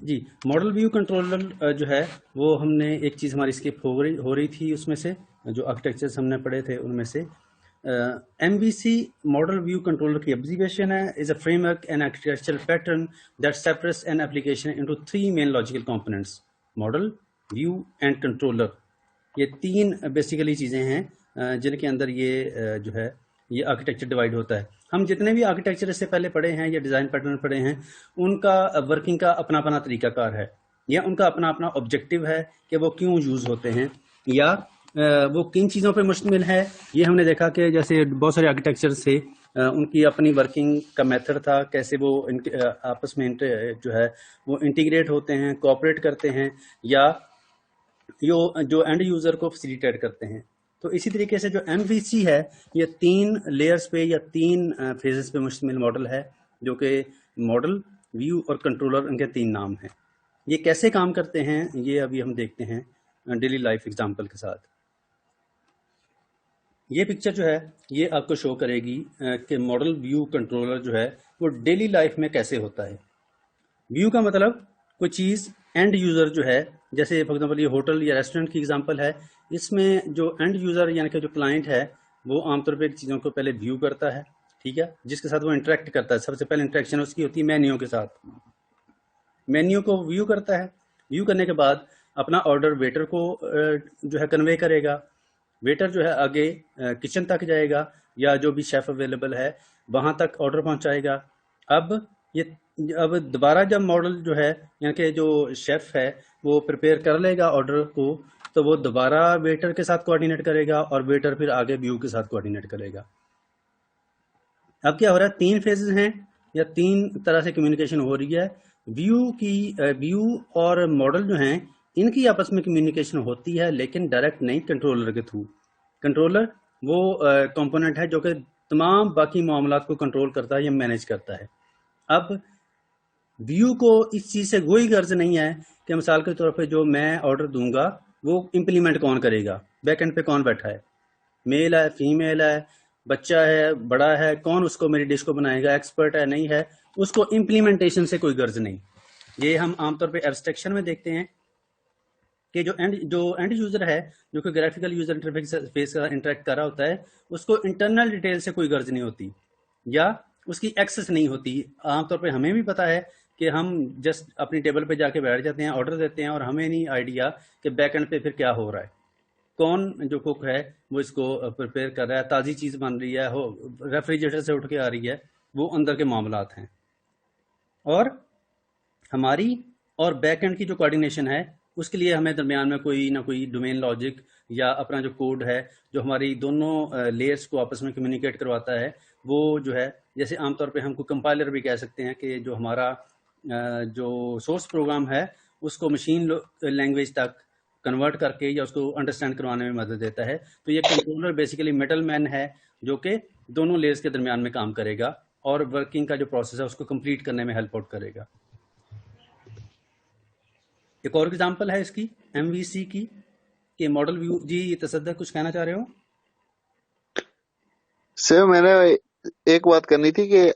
जी, model view controller जो है वो हमने एक चीज़ हमारी स्किप हो रही थी उसमें से, जो आर्किटेक्चर्स हमने पढ़े थे उनमें से MVC मॉडल व्यू कंट्रोलर की एब्रीविएशन है, is a framework and architectural pattern that separates an application into 3 main logical components, model, view and controller. ये 3 बेसिकली चीज़ें हैं जिनके अंदर ये जो है ये आर्किटेक्चर डिवाइड होता है। हम जितने भी आर्किटेक्चर इससे पहले पढ़े हैं या डिज़ाइन पैटर्न पढ़े हैं, उनका वर्किंग का अपना अपना तरीकाकार है या उनका अपना अपना ऑब्जेक्टिव है कि वो क्यों यूज़ होते हैं या वो किन चीज़ों पर मुश्तमिल है। ये हमने देखा कि जैसे बहुत सारे आर्किटेक्चर से उनकी अपनी वर्किंग का मेथड था, कैसे वो आपस में जो है वो इंटीग्रेट होते हैं, कोऑपरेट करते हैं या जो एंड यूज़र को फैसिलिटेट करते हैं। तो इसी तरीके से जो MVC है ये 3 लेयर्स पे या 3 फेजेस पे मुश्तमिल मॉडल है, जो कि मॉडल, व्यू और कंट्रोलर, इनके 3 नाम हैं। ये कैसे काम करते हैं ये अभी हम देखते हैं डेली लाइफ एग्जांपल के साथ। ये पिक्चर जो है ये आपको शो करेगी कि मॉडल व्यू कंट्रोलर जो है वो डेली लाइफ में कैसे होता है। व्यू का मतलब कोई चीज़ एंड यूज़र जो है, जैसे फॉर एग्जांपल ये होटल या रेस्टोरेंट की एग्जांपल है, इसमें जो एंड यूज़र यानी कि जो क्लाइंट है वो आमतौर पर चीज़ों को पहले व्यू करता है, ठीक है, जिसके साथ वो इंटरेक्ट करता है। सबसे पहले इंटरेक्शन उसकी होती है मेन्यू के साथ, मेन्यू को व्यू करता है। व्यू करने के बाद अपना ऑर्डर वेटर को जो है कन्वे करेगा। वेटर जो है आगे किचन तक जाएगा या जो भी शेफ अवेलेबल है वहां तक ऑर्डर पहुंचाएगा। अब दोबारा जब मॉडल जो है यानी कि जो शेफ है वो प्रिपेयर कर लेगा ऑर्डर को, तो वो दोबारा वेटर के साथ कोऑर्डिनेट करेगा और वेटर फिर आगे व्यू के साथ कोऑर्डिनेट करेगा। अब क्या हो रहा है, 3 फेजेस हैं या 3 तरह से कम्युनिकेशन हो रही है। व्यू और मॉडल जो हैं इनकी आपस में कम्युनिकेशन होती है, लेकिन डायरेक्ट नहीं, कंट्रोलर के थ्रू। कंट्रोलर वो कंपोनेंट है जो कि तमाम बाकी मामलात को कंट्रोल करता है या मैनेज करता है। अब व्यू को इस चीज़ से कोई गर्ज नहीं है कि मिसाल के तौर पे जो मैं ऑर्डर दूंगा वो इम्प्लीमेंट कौन करेगा, बैक एंड पे कौन बैठा है, मेल है, फीमेल है, बच्चा है, बड़ा है, कौन उसको मेरी डिश को बनाएगा, एक्सपर्ट है, नहीं है, उसको इम्प्लीमेंटेशन से कोई गर्ज नहीं। ये हम आमतौर पे एब्स्ट्रैक्शन में देखते हैं कि जो एंड यूजर है, जो कि ग्राफिकल यूजर इंटरफेस का इंटरेक्ट कर रहा होता है, उसको इंटरनल डिटेल से कोई गर्ज नहीं होती या उसकी एक्सेस नहीं होती। आमतौर पे हमें भी पता है कि हम जस्ट अपनी टेबल पे जाके बैठ जाते हैं, ऑर्डर देते हैं और हमें नहीं आइडिया कि बैक एंड पे फिर क्या हो रहा है, कौन जो कुक है वो इसको प्रिपेयर कर रहा है, ताज़ी चीज़ बन रही है, हो रेफ्रिजरेटर से उठ के आ रही है, वो अंदर के मामलात हैं। और हमारी और बैक एंड की जो कोऑर्डिनेशन है उसके लिए हमें दरमियान में कोई ना कोई डोमेन लॉजिक या अपना जो कोड है जो हमारी दोनों लेयर्स को आपस में कम्युनिकेट करवाता है, वो जो है जैसे आमतौर पे हमको कंपाइलर भी कह सकते हैं कि जो हमारा जो सोर्स प्रोग्राम है उसको मशीन लैंग्वेज तक कन्वर्ट करके या उसको अंडरस्टैंड करवाने में मदद देता है। तो ये कंट्रोलर बेसिकली मिडल मैन है जो कि दोनों लेयर्स के दरमियान में काम करेगा और वर्किंग का जो प्रोसेस है उसको कंप्लीट करने में हेल्प आउट करेगा। एक और एग्जांपल है इसकी MVC की कि मॉडल व्यू। जी तसद्दुक कुछ कहना चाह रहे हो? सर मैंने एक बात करनी थी कि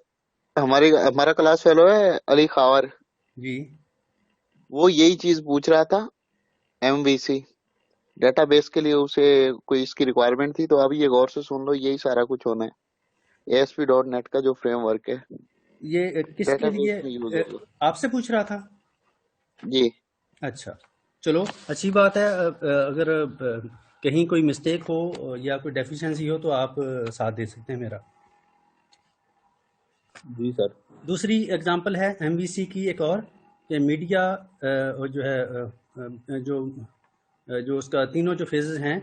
हमारा क्लास फेलो है अली खावर, जी वो यही चीज पूछ रहा था। MVC डेटाबेस के लिए उसे कोई इसकी रिक्वायरमेंट थी, तो अभी ये गौर से सुन लो, यही सारा कुछ होना है। ASP.NET का जो फ्रेमवर्क है ये किसके डेटाबेस लिए में यूज होगा। आपसे पूछ रहा था? जी अच्छा, चलो अच्छी बात है। अगर कहीं कोई मिस्टेक हो या कोई डेफिशिएंसी हो तो आप साथ दे सकते हैं मेरा। जी सर। दूसरी एग्जांपल है MVC की एक और कि मीडिया जो है जो उसका तीनों जो फेजेस हैं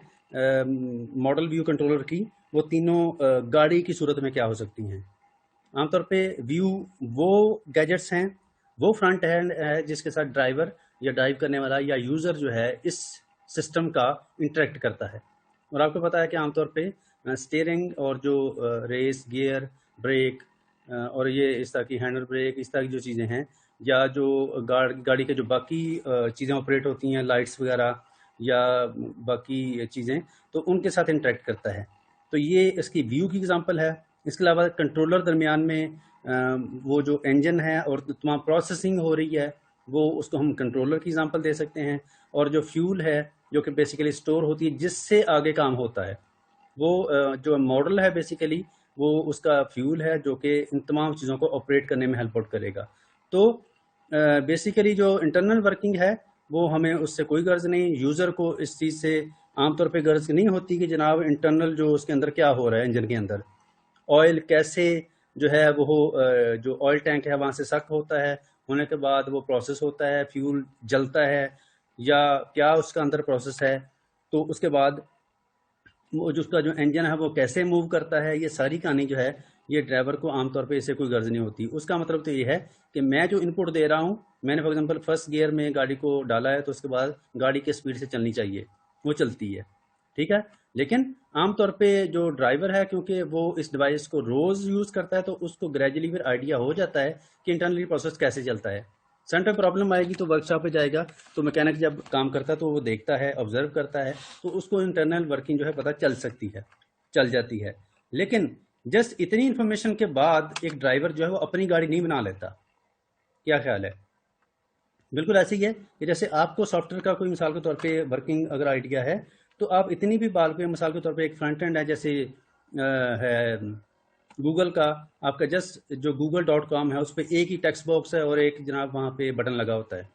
मॉडल व्यू कंट्रोलर की, वो तीनों गाड़ी की सूरत में क्या हो सकती हैं। आमतौर पे व्यू वो गैजेट्स हैं, वो फ्रंट हैंड है जिसके साथ ड्राइवर या ड्राइव करने वाला या यूज़र जो है इस सिस्टम का इंटरेक्ट करता है। और आपको पता है कि आमतौर पे स्टीयरिंग और जो रेस, गियर, ब्रेक और ये इस तरह की हैंडल ब्रेक, इस तरह की जो चीज़ें हैं या जो गाड़ी के जो बाकी चीज़ें ऑपरेट होती हैं, लाइट्स वगैरह या बाकी चीज़ें, तो उनके साथ इंटरेक्ट करता है। तो ये इसकी व्यू की एग्जांपल है। इसके अलावा कंट्रोलर दरमियान में वो जो इंजन है और तमाम प्रोसेसिंग हो रही है वो उसको हम कंट्रोलर की एग्जांपल दे सकते हैं। और जो फ्यूल है जो कि बेसिकली स्टोर होती है जिससे आगे काम होता है, वो जो मॉडल है बेसिकली वो उसका फ्यूल है जो कि इन तमाम चीज़ों को ऑपरेट करने में हेल्प आउट करेगा। तो बेसिकली जो इंटरनल वर्किंग है वो हमें उससे कोई गर्ज नहीं, यूज़र को इस चीज़ से आमतौर पे गर्ज नहीं होती कि जनाब इंटरनल जो उसके अंदर क्या हो रहा है, इंजन के अंदर ऑयल कैसे जो है वो जो ऑयल टैंक है वहाँ से सक होता है, होने के बाद वो प्रोसेस होता है, फ्यूल जलता है या क्या उसका अंदर प्रोसेस है, तो उसके बाद वो जो उसका जो इंजन है वो कैसे मूव करता है, ये सारी कहानी जो है ये ड्राइवर को आमतौर पे इससे कोई गर्ज नहीं होती। उसका मतलब तो ये है कि मैं जो इनपुट दे रहा हूँ, मैंने फॉर एग्जांपल फर्स्ट गियर में गाड़ी को डाला है तो उसके बाद गाड़ी की स्पीड से चलनी चाहिए, वो चलती है, ठीक है। लेकिन आमतौर पे जो ड्राइवर है क्योंकि वो इस डिवाइस को रोज यूज करता है तो उसको ग्रेजुअली फिर आइडिया हो जाता है कि इंटरनली प्रोसेस कैसे चलता है। सेंटर प्रॉब्लम आएगी तो वर्कशॉप पे जाएगा, तो मैकेनिक जब काम करता है तो वो देखता है, ऑब्जर्व करता है, तो उसको इंटरनल वर्किंग जो है पता चल सकती है, चल जाती है। लेकिन जस्ट इतनी इन्फॉर्मेशन के बाद एक ड्राइवर जो है वो अपनी गाड़ी नहीं बना लेता। क्या ख्याल है? बिल्कुल ऐसे ही है कि जैसे आपको सॉफ्टवेयर का कोई मिसाल के तौर पे वर्किंग अगर आइडिया है तो आप इतनी भी बाल पे मिसाल के तौर पे एक फ्रंट एंड है जैसे है गूगल का, आपका जस्ट जो google.com है उस पर एक ही टेक्स्ट बॉक्स है और एक जनाब वहाँ पे बटन लगा होता है,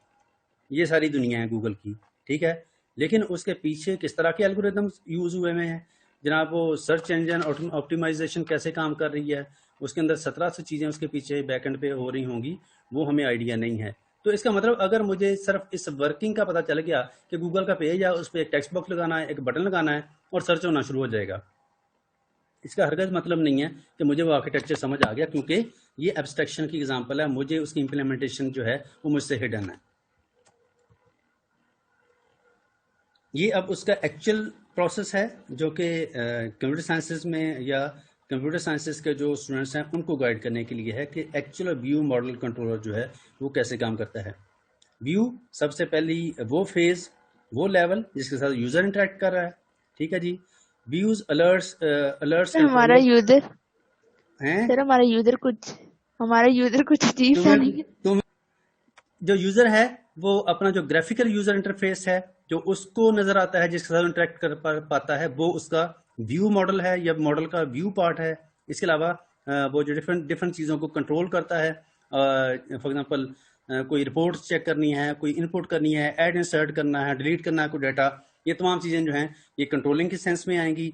ये सारी दुनिया है गूगल की, ठीक है। लेकिन उसके पीछे किस तरह के एल्गोरिदम्स यूज हुए हुए हैं जनाब, वो सर्च इंजन ऑप्टिमाइजेशन कैसे काम कर रही है, उसके अंदर 1700 चीज़ें उसके पीछे बैकएंड पे हो रही होंगी, वो हमें आइडिया नहीं है। तो इसका मतलब अगर मुझे सिर्फ इस वर्किंग का पता चल गया कि गूगल का पेज है उस पर एक टेक्स्ट बॉक्स लगाना है, एक बटन लगाना है और सर्च होना शुरू हो जाएगा, इसका हरगज मतलब नहीं है कि मुझे वो आर्किटेक्चर समझ आ गया, क्योंकि ये एब्स्ट्रैक्शन की एग्जांपल है, मुझे उसकी इम्प्लीमेंटेशन जो है वो मुझसे हिडन है। ये अब उसका एक्चुअल प्रोसेस है जो कि कंप्यूटर साइंसेज में या कंप्यूटर साइंसेज के जो स्टूडेंट्स हैं उनको गाइड करने के लिए है कि एक्चुअल व्यू मॉडल कंट्रोलर जो है वो कैसे काम करता है। व्यू सबसे पहली वो फेज, वो लेवल जिसके साथ यूजर इंटरेक्ट कर रहा है, ठीक है जी। व्यूज अलर्ट्स अलर्ट्स सर हमारा कंट्रोलर यूजर हैं। सर हमारा यूजर कुछ अजीब सा तुम्हें नहीं है। तुम जो यूजर है वो अपना जो ग्राफिकल यूजर इंटरफेस है जो उसको नजर आता है जिसके साथ इंटरेक्ट कर पाता है वो उसका व्यू मॉडल है या मॉडल का व्यू पार्ट है। इसके अलावा वो जो डिफरेंट डिफरेंट चीज़ों को कंट्रोल करता है, फॉर एग्जांपल कोई रिपोर्ट चेक करनी है, कोई इनपुट करनी है, ऐड इंसर्ट करना है, डिलीट करना है कोई डाटा, ये तमाम चीज़ें जो हैं ये कंट्रोलिंग के सेंस में आएंगी।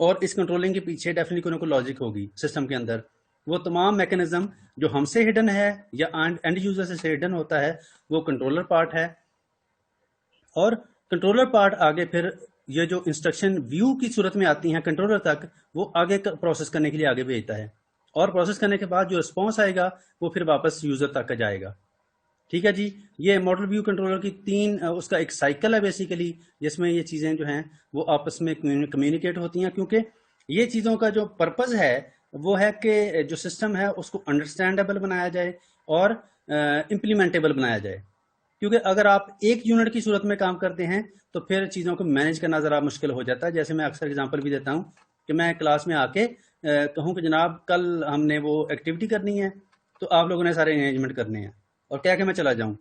और इस कंट्रोलिंग के पीछे डेफिनेटली कोई ना कोई लॉजिक होगी सिस्टम के अंदर। वो तमाम मैकेनिज्म जो हमसे हिडन है या एंड यूजर से हिडन होता है वो कंट्रोलर पार्ट है। और कंट्रोलर पार्ट आगे फिर ये जो इंस्ट्रक्शन व्यू की सूरत में आती हैं कंट्रोलर तक, वो आगे प्रोसेस करने के लिए आगे भेजता है और प्रोसेस करने के बाद जो रिस्पॉन्स आएगा वो फिर वापस यूजर तक जाएगा, ठीक है जी। ये मॉडल व्यू कंट्रोलर की तीन उसका एक साइकिल है बेसिकली, जिसमें ये चीज़ें जो हैं वो आपस में कम्युनिकेट होती हैं, क्योंकि ये चीज़ों का जो पर्पज़ है वो है कि जो सिस्टम है उसको अंडरस्टैंडेबल बनाया जाए और इम्प्लीमेंटेबल बनाया जाए। क्योंकि अगर आप एक यूनिट की सूरत में काम करते हैं तो फिर चीज़ों को मैनेज करना ज़रा मुश्किल हो जाता है। जैसे मैं अक्सर एग्जांपल भी देता हूँ कि मैं क्लास में आके कहूँ कि जनाब कल हमने वो एक्टिविटी करनी है तो आप लोगों ने सारे अरेंजमेंट करने हैं और क्या कि मैं चला जाऊँ,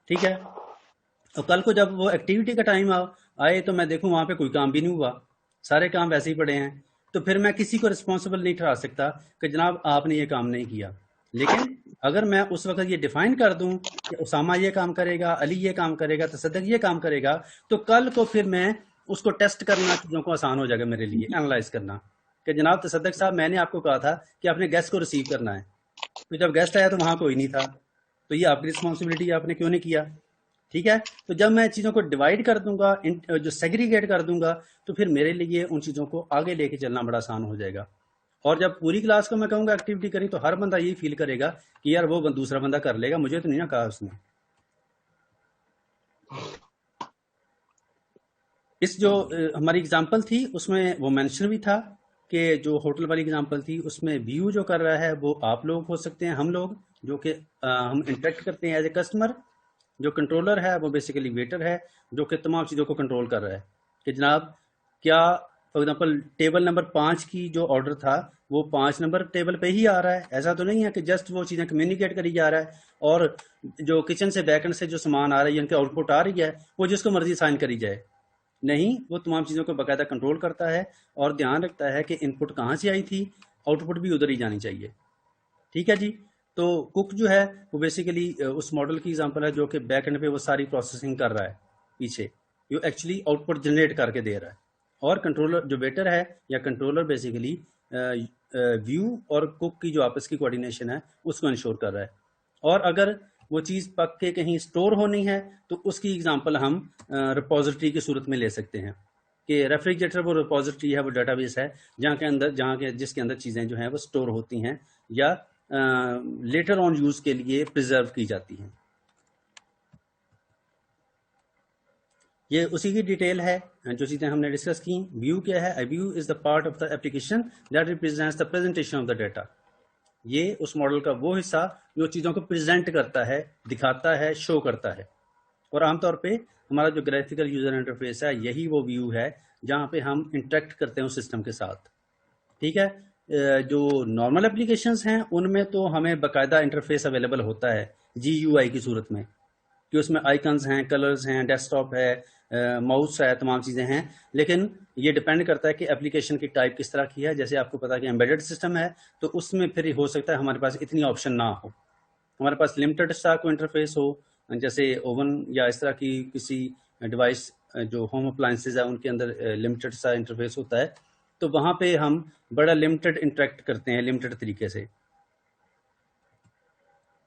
ठीक है। और कल को जब वो एक्टिविटी का टाइम आए तो मैं देखूं वहां पे कोई काम भी नहीं हुआ, सारे काम वैसे ही पड़े हैं, तो फिर मैं किसी को रिस्पॉन्सिबल नहीं ठहरा सकता कि जनाब आपने ये काम नहीं किया। लेकिन अगर मैं उस वक्त ये डिफाइन कर दूं कि उसामा ये काम करेगा, अली ये काम करेगा, तसद्दक ये काम करेगा, तो कल को फिर मैं उसको टेस्ट करना चीज़ों को आसान हो जाएगा मेरे लिए, एनालाइज करना कि जनाब तसद्दक साहब मैंने आपको कहा था कि आपने गेस्ट को रिसीव करना है, तो जब गेस्ट आया तो वहां कोई नहीं था, तो ये आपकी रिस्पॉन्सिबिलिटी, आपने क्यों नहीं किया, ठीक है। तो जब मैं चीज़ों को डिवाइड कर दूंगा, जो सेग्रीगेट कर दूंगा, तो फिर मेरे लिए उन चीज़ों को आगे लेके चलना बड़ा आसान हो जाएगा। और जब पूरी क्लास को मैं कहूँगा एक्टिविटी करी तो हर बंदा यही फील करेगा कि यार वो दूसरा बंदा कर लेगा, मुझे तो नहीं ना कहा उसने। इस जो हमारी एग्जांपल थी उसमें वो मेंशन भी था कि जो होटल वाली एग्जांपल थी उसमें व्यू जो कर रहा है वो आप लोग हो सकते हैं, हम लोग जो कि हम इंटरेक्ट करते हैं एज ए कस्टमर। जो कंट्रोलर है वो बेसिकली वेटर है जो कि तमाम चीज़ों को कंट्रोल कर रहा है कि जनाब क्या फॉर एग्जाम्पल टेबल नंबर 5 की जो ऑर्डर था वो 5 नंबर टेबल पे ही आ रहा है। ऐसा तो नहीं है कि जस्ट वो चीज़ें कम्युनिकेट करी जा रहा है और जो किचन से बैकएंड से जो सामान आ रही है उनकी आउटपुट आ रही है वो जिसको मर्जी साइन करी जाए। नहीं, वो तमाम चीज़ों को बाकायदा कंट्रोल करता है और ध्यान रखता है कि इनपुट कहाँ से आई थी, आउटपुट भी उधर ही जानी चाहिए। ठीक है जी। तो कुक जो है वो बेसिकली उस मॉडल की एग्जांपल है जो कि बैक एंड पे वो सारी प्रोसेसिंग कर रहा है पीछे, जो एक्चुअली आउटपुट जनरेट करके दे रहा है। और कंट्रोलर जो वेटर है या कंट्रोलर बेसिकली व्यू और कुक की जो आपस की कोऑर्डिनेशन है उसको इंश्योर कर रहा है। और अगर वो चीज़ पक के कहीं स्टोर होनी है तो उसकी एग्जांपल हम रिपोजिटरी की सूरत में ले सकते हैं कि रेफ्रिजरेटर वो रिपोजिटरी है, वो डेटाबेस है जहाँ के जिसके अंदर चीज़ें जो हैं वो स्टोर होती हैं या लेटर ऑन यूज के लिए प्रिजर्व की जाती हैं। ये उसी की डिटेल है जो चीज़ें हमने डिस्कस की। व्यू क्या है? View is the part of the application that represents the presentation of the data. ये उस मॉडल का वो हिस्सा जो चीज़ों को प्रेजेंट करता है, दिखाता है, शो करता है। और आमतौर पे हमारा जो ग्राफिकल यूजर इंटरफेस है यही वो व्यू है जहाँ पे हम इंटरेक्ट करते हैं उस सिस्टम के साथ। ठीक है। जो नॉर्मल एप्लीकेशंस हैं उनमें तो हमें बाकायदा इंटरफेस अवेलेबल होता है GUI की सूरत में कि उसमें आइकन्स हैं, कलर्स हैं, डेस्कटॉप है, माउस है, तमाम चीज़ें हैं। लेकिन ये डिपेंड करता है कि एप्लीकेशन की टाइप किस तरह की है। जैसे आपको पता है कि एम्बेडेड सिस्टम है तो उसमें फिर हो सकता है हमारे पास इतनी ऑप्शन ना हो, हमारे पास लिमिटेड सा कोई इंटरफेस हो, जैसे ओवन या इस तरह की किसी डिवाइस जो होम अप्लायंसेज है उनके अंदर लिमिटेड सा इंटरफेस होता है, तो वहाँ पे हम बड़ा लिमिटेड इंटरेक्ट करते हैं लिमिटेड तरीके से।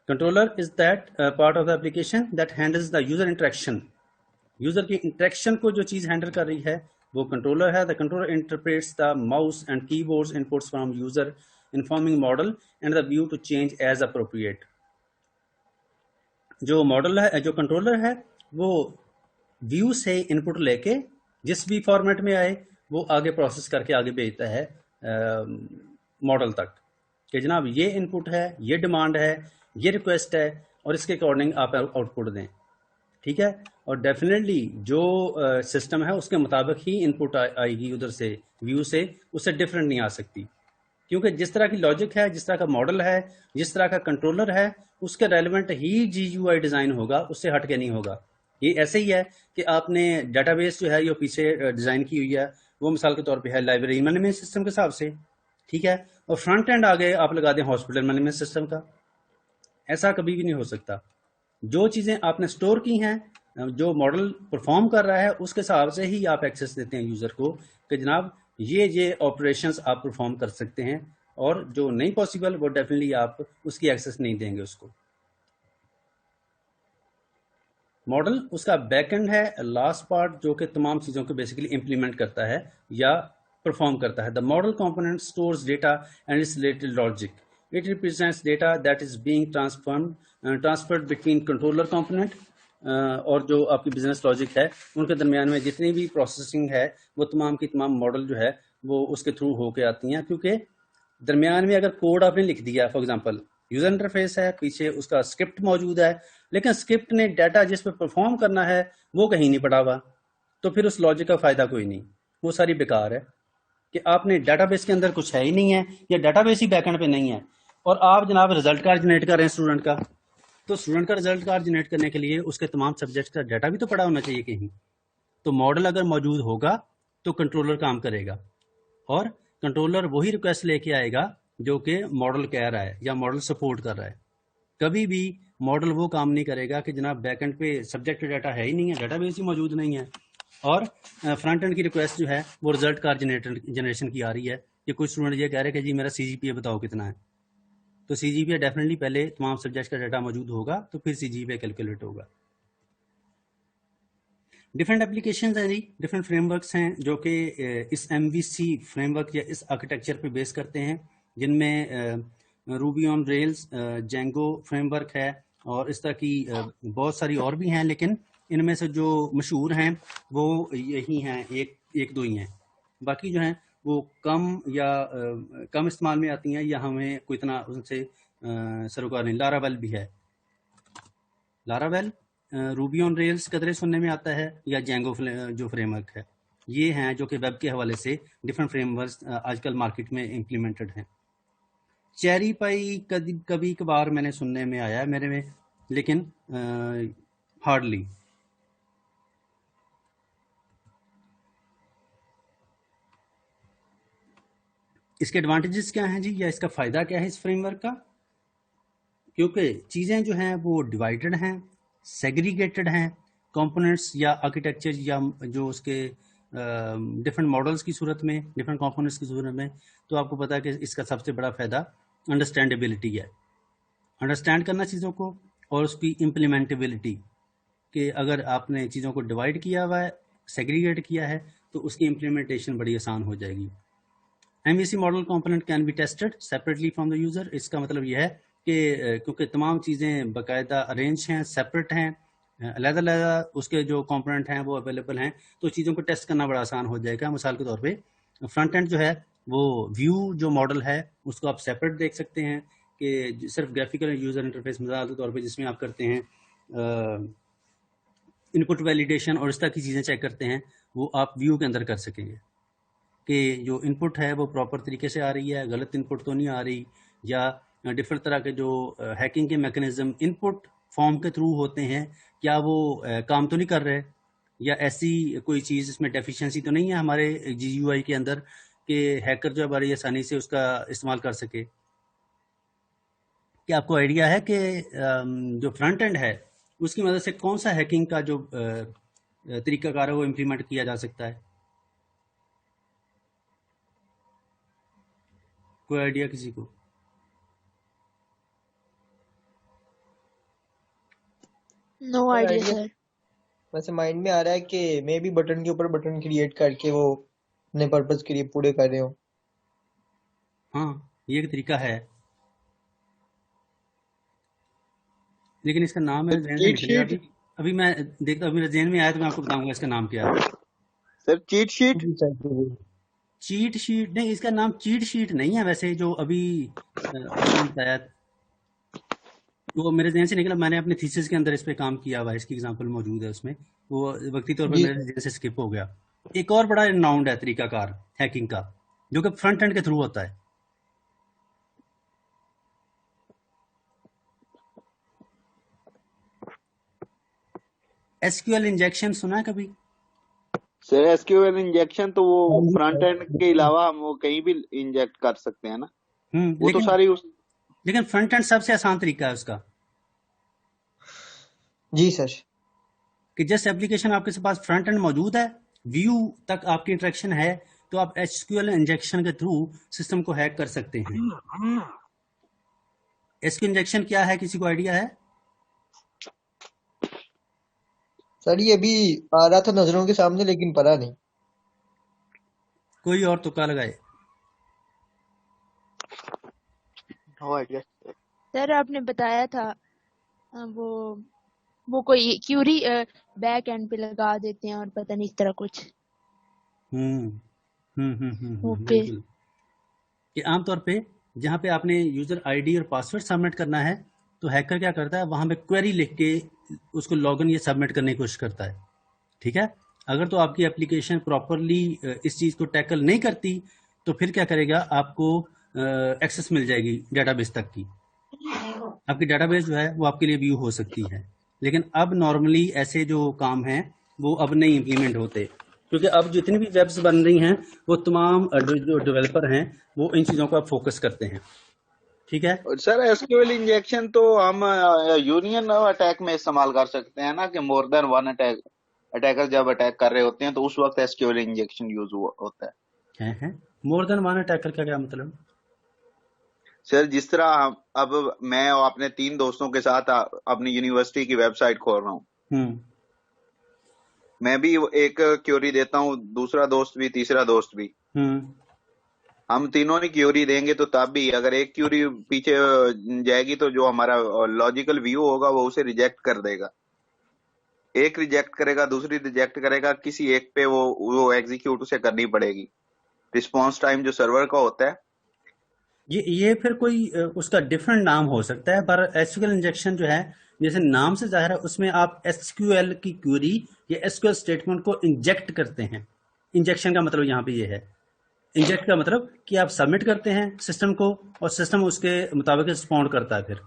Controller is that part of the application that handles the user interaction. User की इंटरेक्शन को जो चीज़ हैंडल कर रही है वो कंट्रोलर है। The controller interprets the mouse and keyboards inputs from user informing model and the view to change as appropriate. जो model है, जो कंट्रोलर है, वो व्यू से इनपुट लेके जिस भी फॉर्मेट में आए वो आगे प्रोसेस करके आगे भेजता है मॉडल तक कि जनाब ये इनपुट है, ये डिमांड है, ये रिक्वेस्ट है और इसके अकॉर्डिंग आप आउटपुट दें। ठीक है। और डेफिनेटली जो सिस्टम है उसके मुताबिक ही इनपुट आएगी उधर से, व्यू से, उससे डिफरेंट नहीं आ सकती, क्योंकि जिस तरह की लॉजिक है, जिस तरह का मॉडल है, जिस तरह का कंट्रोलर है, उसके रेलिवेंट ही GUI डिज़ाइन होगा, उससे हट के नहीं होगा। ये ऐसे ही है कि आपने डेटाबेस जो है ये पीछे डिज़ाइन की हुई है, वो मिसाल के तौर पे है लाइब्रेरी मैनेजमेंट सिस्टम के हिसाब से। ठीक है। और फ्रंट एंड आगे आप लगा दें हॉस्पिटल मैनेजमेंट सिस्टम का, ऐसा कभी भी नहीं हो सकता। जो चीज़ें आपने स्टोर की हैं, जो मॉडल परफॉर्म कर रहा है उसके हिसाब से ही आप एक्सेस देते हैं यूज़र को कि जनाब ये ऑपरेशंस आप परफॉर्म कर सकते हैं, और जो नहीं पॉसिबल वो डेफिनेटली आप उसकी एक्सेस नहीं देंगे उसको। मॉडल उसका बैकएंड है, लास्ट पार्ट, जो कि तमाम चीज़ों को बेसिकली इंप्लीमेंट करता है या परफॉर्म करता है। The model component stores data and it's related logic. It represents data that is being transferred between controller component और जो आपकी बिजनेस लॉजिक है उनके दरमियान में जितनी भी प्रोसेसिंग है वो तमाम की तमाम मॉडल जो है वो उसके थ्रू होके आती हैं। क्योंकि दरमियान में अगर कोड आपने लिख दिया, फॉर एग्जांपल यूजर इंटरफेस है, पीछे उसका स्क्रिप्ट मौजूद है, लेकिन स्क्रिप्ट ने डाटा जिस पे परफॉर्म करना है वो कहीं नहीं पड़ा हुआ, तो फिर उस लॉजिक का फायदा कोई नहीं, वो सारी बेकार है। कि आपने डाटाबेस के अंदर कुछ है ही नहीं है या डाटाबेस ही बैकएंड पे नहीं है और आप जनाब रिजल्ट कार्ड जनरेट कर रहे हैं स्टूडेंट का, तो स्टूडेंट का रिजल्ट कार्ड जनरेट करने के लिए उसके तमाम सब्जेक्ट का डाटा भी तो पड़ा होना चाहिए कहीं। तो मॉडल अगर मौजूद होगा तो कंट्रोलर काम करेगा और कंट्रोलर वही रिक्वेस्ट लेके आएगा जो कि मॉडल कह रहा है या मॉडल सपोर्ट कर रहा है। कभी भी मॉडल वो काम नहीं करेगा कि जनाब बैकएंड पे सब्जेक्ट डाटा है ही नहीं है, डाटाबेस ही मौजूद नहीं है और फ्रंट एंड की रिक्वेस्ट जो है वो रिजल्ट कार्ड जनरेशन की आ रही है कि कुछ स्टूडेंट ये कह रहे हैं कि जी मेरा CGPA बताओ कितना है। तो CGPA डेफिनेटली पहले तमाम सब्जेक्ट का डाटा मौजूद होगा तो फिर CGPA कैलकुलेट होगा। डिफरेंट एप्लीकेशन हैं जी, डिफरेंट फ्रेमवर्क्स हैं जो कि इस MVC फ्रेमवर्क या इस आर्किटेक्चर पे बेस करते हैं, जिनमें Ruby on rails, Django framework है और इस तरह की बहुत सारी और भी हैं, लेकिन इनमें से जो मशहूर हैं वो यही हैं, एक दो ही हैं। बाकी जो हैं वो कम इस्तेमाल में आती हैं या हमें कोई इतना उनसे सरोकार नहीं। लारावेल भी है, लारावेल रूबी ऑन रेल्स कदरे सुनने में आता है या जेंगो जो फ्रेमवर्क है, ये हैं जो कि वेब के हवाले से डिफरेंट फ्रेमवर्क्स आजकल मार्केट में इम्प्लीमेंटेड हैं। चेरी पाई कभी कभार मैंने सुनने में आया है मेरे में, लेकिन हार्डली। इसके एडवांटेजेस क्या हैं जी, या इसका फ़ायदा क्या है इस फ्रेमवर्क का? क्योंकि चीज़ें जो हैं वो डिवाइडेड हैं, सेग्रीगेटेड हैं, कंपोनेंट्स या आर्किटेक्चर या जो उसके डिफरेंट मॉडल्स की सूरत में, डिफरेंट कंपोनेंट्स की सूरत में। तो आपको पता है कि इसका सबसे बड़ा फ़ायदा अंडरस्टैंडेबिलिटी है, अंडरस्टैंड करना चीज़ों को, और उसकी इम्प्लीमेंटेबिलिटी, कि अगर आपने चीज़ों को डिवाइड किया हुआ है, सेग्रीगेट किया है, तो उसकी इम्प्लीमेंटेशन बड़ी आसान हो जाएगी। MVC model component can be tested separately from the user. इसका मतलब यह है कि क्योंकि तमाम चीज़ें बाकायदा अरेंज हैं, सेपरेट हैं, अलग-अलग उसके जो कंपोनेंट हैं वो अवेलेबल हैं, तो चीज़ों को टेस्ट करना बड़ा आसान हो जाएगा। मिसाल के तौर पे फ्रंट एंड जो है वो व्यू जो मॉडल है उसको आप सेपरेट देख सकते हैं, कि सिर्फ ग्राफिकल यूज़र इंटरफेस मिसाल के तौर पे जिसमें आप करते हैं इनपुट वैलिडेशन और इस तरह की चीज़ें चेक करते हैं, वो आप व्यू के अंदर कर सकेंगे कि जो इनपुट है वो प्रॉपर तरीके से आ रही है, गलत इनपुट तो नहीं आ रही, या डिफरेंट तरह के जो हैकिंग के मैकेनिज्म इनपुट फॉर्म के थ्रू होते हैं, क्या वो काम तो नहीं कर रहे, या ऐसी कोई चीज़ इसमें डेफिशिएंसी तो नहीं है हमारे GUI के अंदर कि हैकर जो है बड़ी आसानी से उसका इस्तेमाल कर सके। क्या आपको आइडिया है कि जो फ्रंट एंड है उसकी मदद से कौन सा हैकिंग का जो तरीकाकार है वो इम्प्लीमेंट किया जा सकता है? कोई आइडिया किसी को? No sir idea idea sir. वैसे माइंड में आ रहा है कि मैं भी बटन के ऊपर बटन क्रिएट करके वो अपने पर्पस के लिए पूरे कर रहे हो। हाँ, ये एक तरीका है, लेकिन इसका नाम मेरे जहन से चीट निकल गया शीट अभी। अभी मैं देखता, अभी मेरे जहन में आया तो मैं आपको बताऊंगा इसका नाम क्या है। Sir, cheat sheet. जी सर जी। चीट शीट नहीं, इसका नाम चीट शीट नहीं है वैसे, जो अभी आपने बताया वो मेरे जहन से निकला। मैंने अपने थीसिस के अंदर इस पे काम किया हुआ है, इसकी एग्जांपल मौजूद है उसमें, वो वक्ती तौर पर जी मेरे जहन से स्किप हो गया। एक और बड़ा नाउंड है तरीकाकार हैकिंग का, जो कि फ्रंट एंड के थ्रू होता है। SQL इंजेक्शन सुना है कभी? सर, एसक्यूएल इंजेक्शन तो वो हाँ जी फ्रंट सर। एंड के अलावा हम वो कहीं भी इंजेक्ट कर सकते हैं ना। वो तो लेकिन सारी उस फ्रंट एंड सबसे आसान तरीका है उसका, जी सर। कि जस्ट एप्लीकेशन आपके पास फ्रंट एंड मौजूद है, व्यू तक आपकी इंटरेक्शन है, तो आप SQL इंजेक्शन के थ्रू सिस्टम को हैक कर सकते हैं। SQL इंजेक्शन क्या है, किसी को आइडिया है? सर ये अभी आ रहा था नजरों के सामने लेकिन पता नहीं। कोई और तुक्का लगाए। No idea. सर आपने बताया था वो कोई क्यूरी बैक एंड पे लगा देते हैं और पता नहीं इस तरह कुछ वो पे। बिल्कुल, कि आमतौर पे जहाँ पे आपने यूजर आईडी और पासवर्ड सबमिट करना है, तो हैकर क्या करता है, वहां पे क्वेरी लिख के उसको लॉगिन या सबमिट करने की कोशिश करता है। ठीक है, अगर तो आपकी एप्लीकेशन प्रॉपरली इस चीज़ को टैकल नहीं करती, तो फिर क्या करेगा, आपको एक्सेस मिल जाएगी डेटाबेस तक की, आपकी डेटाबेस जो है वो आपके लिए व्यू हो सकती है। लेकिन अब नॉर्मली ऐसे जो काम हैं वो अब नहीं इम्प्लीमेंट होते, क्योंकि अब जितनी भी वेब्स बन रही हैं वो तमाम जो डेवलपर हैं वो इन चीज़ों को अब फोकस करते हैं। ठीक है, और सर, एसक्यूएल इंजेक्शन तो हम यूनियन अटैक में इस्तेमाल कर सकते हैं ना, कि मोर देन वन अटैकर जब अटैक कर रहे होते हैं तो उस वक्त एसक्यूएल इंजेक्शन यूज होता है। है मोर देन वन अटैकर का क्या मतलब? सर, जिस तरह अब मैं और अपने 3 दोस्तों के साथ अपनी यूनिवर्सिटी की वेबसाइट खोल रहा हूँ, हम्म मैं भी एक क्यूरी देता हूँ, दूसरा दोस्त भी, तीसरा दोस्त भी। हम्म हम तीनों ने क्यूरी देंगे तो तब भी अगर एक क्यूरी पीछे जाएगी तो जो हमारा लॉजिकल व्यू होगा वो उसे रिजेक्ट कर देगा। एक रिजेक्ट करेगा, दूसरी रिजेक्ट करेगा, किसी एक पे वो एग्जीक्यूट उसे करनी पड़ेगी। रिस्पॉन्स टाइम जो सर्वर का होता है, ये फिर कोई उसका डिफरेंट नाम हो सकता है, पर एसक्यूएल इंजेक्शन जो है, जैसे नाम से जाहिर है, उसमें आप एसक्यूएल की क्वेरी या एसक्यूएल स्टेटमेंट को इंजेक्ट करते हैं। इंजेक्शन का मतलब यहाँ पे ये है। इंजेक्ट का मतलब कि आप सबमिट करते हैं सिस्टम को और सिस्टम उसके मुताबिक रिस्पॉन्ड करता है। फिर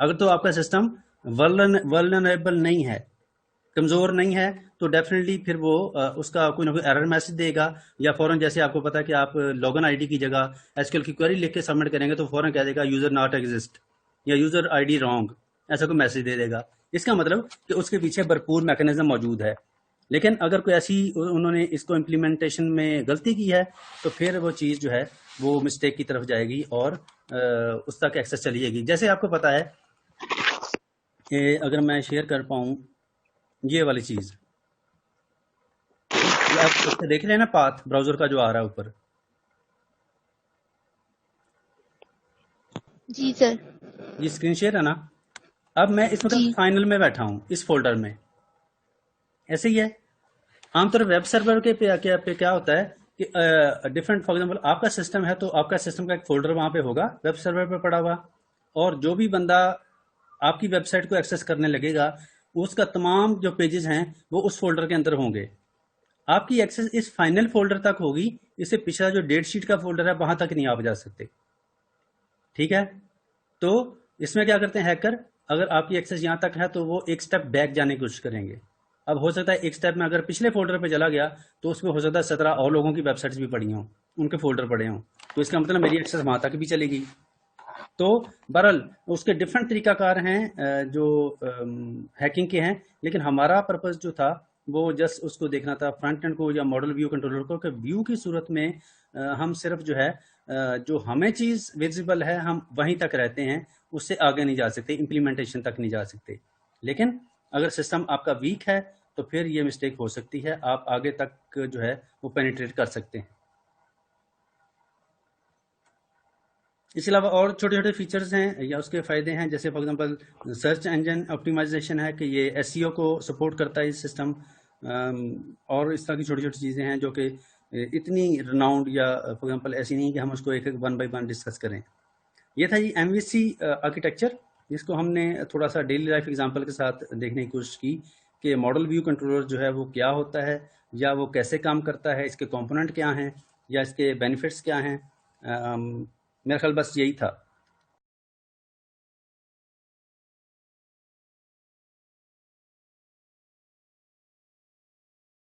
अगर तो आपका सिस्टम वल्नरेबल नहीं है, कमज़ोर नहीं है, तो डेफिनेटली फिर वो उसका कोई ना कोई एरर मैसेज देगा, या फौरन जैसे आपको पता है कि आप लॉगिन आईडी की जगह एसक्यूएल की क्वेरी लिख के सबमिट करेंगे तो फौरन कह देगा यूज़र नॉट एग्जिस्ट या यूज़र आईडी रॉन्ग, ऐसा कोई मैसेज दे देगा। इसका मतलब कि उसके पीछे भरपूर मैकेनिज्म मौजूद है। लेकिन अगर कोई ऐसी उन्होंने इसको इम्प्लीमेंटेशन में गलती की है तो फिर वो चीज़ जो है वो मिस्टेक की तरफ जाएगी और उस तक एक्सेस चली जाएगी। जैसे आपको पता है कि अगर मैं शेयर कर पाऊँ ये वाली चीज़, आप उससे देख रहे हैं ना पाथ ब्राउजर का जो आ रहा है ऊपर, जी सर। ये स्क्रीन शेयर है ना। अब मैं इस मतलब जी फाइनल में बैठा हूँ इस फोल्डर में, ऐसे ही है। आमतौर वेब सर्वर के पे क्या होता है कि डिफरेंट, फॉर एग्जांपल आपका सिस्टम है तो आपका सिस्टम का एक फोल्डर वहां पे होगा वेब सर्वर पे पड़ा हुआ, और जो भी बंदा आपकी वेबसाइट को एक्सेस करने लगेगा उसका तमाम जो पेजेस हैं वो उस फोल्डर के अंदर होंगे। आपकी एक्सेस इस फाइनल फोल्डर तक होगी, इससे पिछला जो डेट शीट का फोल्डर है वहां तक नहीं आप जा सकते। ठीक है, तो इसमें क्या करते हैं हैकर, अगर आपकी एक्सेस यहाँ तक है तो वो एक स्टेप बैक जाने की कोशिश करेंगे। अब हो सकता है एक स्टेप में अगर पिछले फोल्डर पे चला गया तो उसमें हो सकता है 17 और लोगों की वेबसाइट्स भी पड़ी हों, उनके फोल्डर पड़े हों, तो इसका मतलब मेरी एक्सेस वहां तक भी चलेगी। तो बहरहाल उसके डिफरेंट तरीकाकार हैं जो हैकिंग के हैं, लेकिन हमारा पर्पस जो था वो जस्ट उसको देखना था फ्रंट एंड को या मॉडल व्यू कंट्रोलर को, कि व्यू की सूरत में हम सिर्फ जो है जो हमें चीज़ विजिबल है हम वहीं तक रहते हैं, उससे आगे नहीं जा सकते, इम्प्लीमेंटेशन तक नहीं जा सकते। लेकिन अगर सिस्टम आपका वीक है तो फिर ये मिस्टेक हो सकती है, आप आगे तक जो है वो पेनिट्रेट कर सकते हैं। इसके अलावा और छोटे छोटे फीचर्स हैं या उसके फ़ायदे हैं, जैसे for example search engine optimisation है कि ये एसईओ को सपोर्ट करता है इस सिस्टम, और इस तरह की छोटी छोटी चीज़ें हैं जो कि इतनी रनाउंड या फॉर एग्जांपल ऐसी नहीं कि हम उसको एक एक वन बाय वन डिस्कस करें। ये था जी एमवीसी आर्किटेक्चर, जिसको हमने थोड़ा सा डेली लाइफ एग्जांपल के साथ देखने की कोशिश की कि मॉडल व्यू कंट्रोलर जो है वो क्या होता है या वो कैसे काम करता है, इसके कंपोनेंट क्या हैं या इसके बेनिफिट्स क्या हैं। मेरा ख्याल बस यही था।